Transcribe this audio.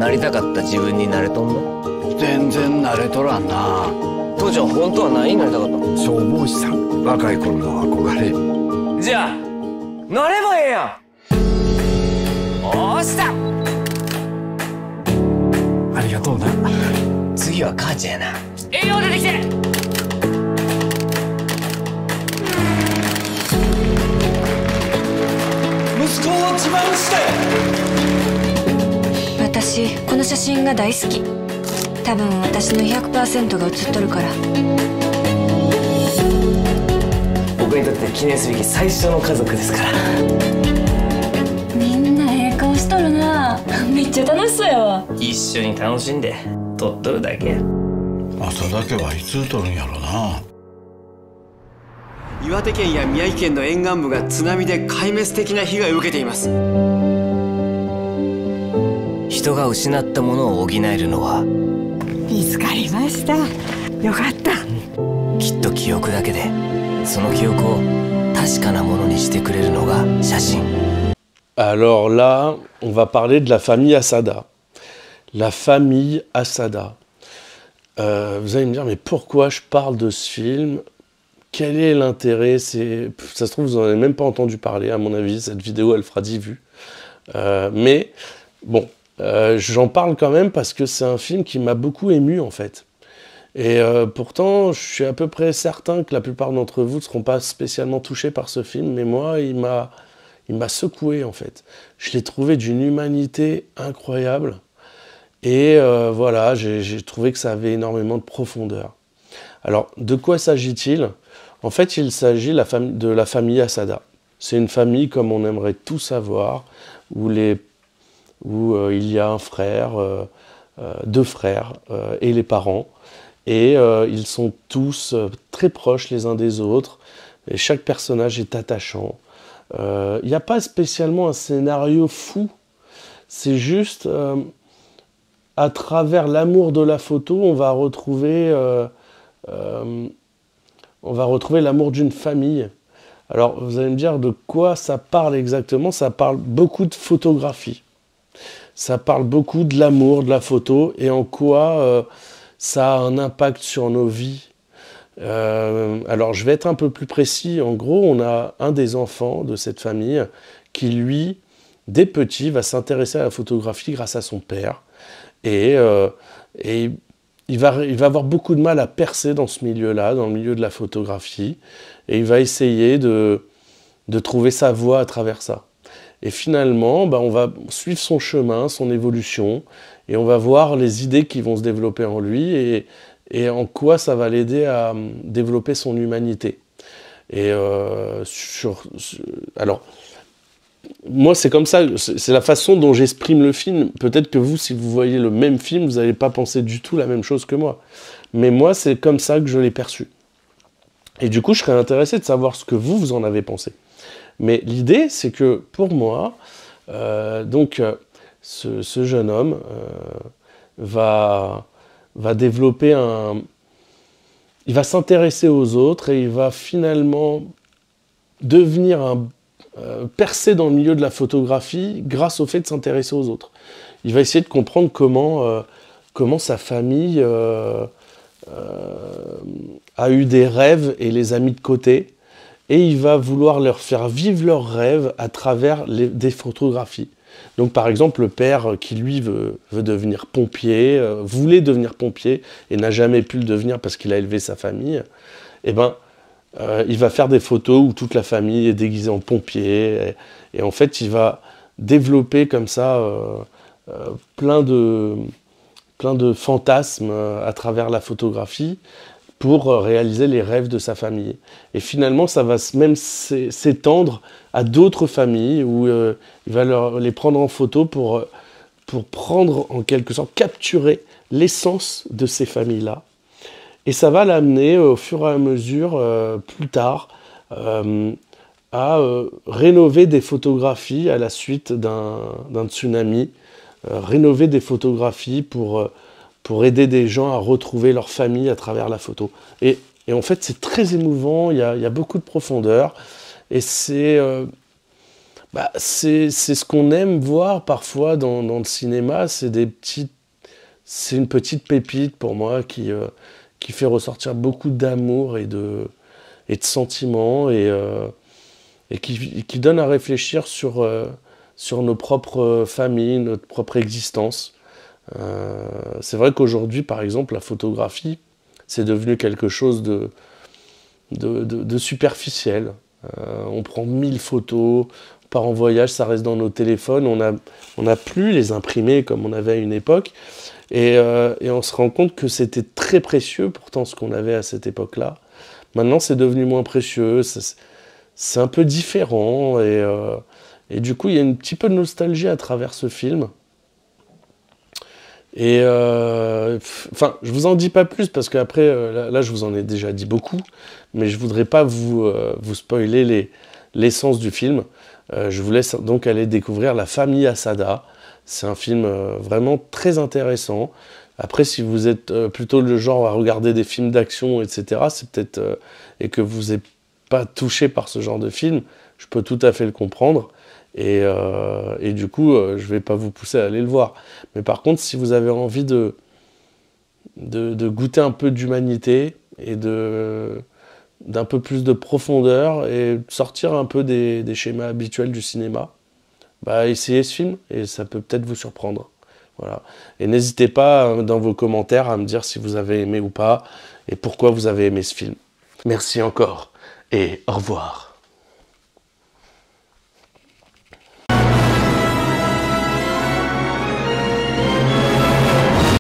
なりたかった自分になれとんの？全然慣れとらんな。父ちゃん本当は何になりたかったの？消防士さん、若い頃の憧れ。じゃあなればええやん。おーしたありがとうな。次は母ちゃんやな。栄養出てきて。息子を自慢して。私この写真が大好き。多分私の 100% が写っとるから。僕にとって記念すべき最初の家族ですから。みんなええ顔しとるな。めっちゃ楽しそうやわ。一緒に楽しんで撮っとるだけや。朝だけはいつ撮るんやろな。岩手県や宮城県の沿岸部が津波で壊滅的な被害を受けています。人が失ったものを補えるのは見つかりました。よかった。きっと記憶だけで、その記憶を確かなものにしてくれるのが写真。Alors là, on va parler de la famille Assada. La famille Assada. Vous allez me dire, mais pourquoi je parle de ce film? Quel est l'intérêt? Ça se trouve, vous n'en avez même pas entendu parler, à mon avis. Cette vidéo, elle fera 10 vues. Mais bon, j'en parle quand même parce que c'est un film qui m'a beaucoup ému, en fait. Et pourtant, je suis à peu près certain que la plupart d'entre vous ne seront pas spécialement touchés par ce film. Mais moi, il m'a secoué, en fait. Je l'ai trouvé d'une humanité incroyable. Et voilà, j'ai trouvé que ça avait énormément de profondeur. Alors, de quoi s'agit-il? En fait, il s'agit de la famille Assada. C'est une famille comme on aimerait tous avoir, où il y a un frère, deux frères et les parents. Et ils sont tous très proches les uns des autres. Et chaque personnage est attachant. Il n'y a pas spécialement un scénario fou. C'est juste, à travers l'amour de la photo, on va retrouver l'amour d'une famille. Alors, vous allez me dire de quoi ça parle exactement? Ça parle beaucoup de photographie. Ça parle beaucoup de l'amour de la photo et en quoi ça a un impact sur nos vies. Alors, je vais être un peu plus précis. En gros, on a un des enfants de cette famille qui, lui, dès petit, va s'intéresser à la photographie grâce à son père. Et il va avoir beaucoup de mal à percer dans ce milieu-là, dans le milieu de la photographie. Et il va essayer de trouver sa voie à travers ça. Et finalement, on va suivre son chemin, son évolution, et on va voir les idées qui vont se développer en lui et en quoi ça va l'aider à développer son humanité. Et alors, moi, c'est comme ça, c'est la façon dont j'exprime le film. Peut-être que vous, si vous voyez le même film, vous n'allez pas penser du tout la même chose que moi. Mais moi, c'est comme ça que je l'ai perçu. Et du coup, je serais intéressé de savoir ce que vous en avez pensé. Mais l'idée, c'est que pour moi, ce jeune homme va développer il va s'intéresser aux autres et il va finalement devenir percer dans le milieu de la photographie grâce au fait de s'intéresser aux autres. Il va essayer de comprendre comment sa famille a eu des rêves et les a mis de côté. Et il va vouloir leur faire vivre leurs rêves à travers des photographies. Donc par exemple, le père qui lui veut devenir pompier, voulait devenir pompier et n'a jamais pu le devenir parce qu'il a élevé sa famille, il va faire des photos où toute la famille est déguisée en pompier. Et en fait, il va développer comme ça plein de fantasmes à travers la photographie pour réaliser les rêves de sa famille. Et finalement, ça va même s'étendre à d'autres familles où il va les prendre en photo pour prendre, en quelque sorte, capturer l'essence de ces familles-là. Et ça va l'amener, au fur et à mesure, plus tard, à rénover des photographies à la suite d'un tsunami, rénover des photographies pour aider des gens à retrouver leur famille à travers la photo. Et en fait, c'est très émouvant, il y a beaucoup de profondeur. Et c'est C'est ce qu'on aime voir parfois dans le cinéma, c'est une petite pépite pour moi qui fait ressortir beaucoup d'amour et de sentiments et qui donne à réfléchir sur nos propres familles, notre propre existence. C'est vrai qu'aujourd'hui, par exemple, la photographie, c'est devenu quelque chose de superficiel. On prend 1000 photos, on part en voyage, ça reste dans nos téléphones, on n'a plus les imprimés comme on avait à une époque, et on se rend compte que c'était très précieux pourtant ce qu'on avait à cette époque-là. Maintenant c'est devenu moins précieux, c'est un peu différent, et du coup il y a un petit peu de nostalgie à travers ce film. Et enfin, je vous en dis pas plus parce qu'après, là, je vous en ai déjà dit beaucoup, mais je voudrais pas vous spoiler l'essence du film. Je vous laisse donc aller découvrir La famille Asada. C'est un film vraiment très intéressant. Après, si vous êtes plutôt le genre à regarder des films d'action, etc., c'est peut-être et que vous n'êtes pas touché par ce genre de film, je peux tout à fait le comprendre. Et du coup, je vais pas vous pousser à aller le voir. Mais par contre, si vous avez envie de goûter un peu d'humanité et d'un peu plus de profondeur et sortir un peu des schémas habituels du cinéma, essayez ce film et ça peut peut-être vous surprendre. Voilà. Et n'hésitez pas dans vos commentaires à me dire si vous avez aimé ou pas et pourquoi vous avez aimé ce film. Merci encore et au revoir.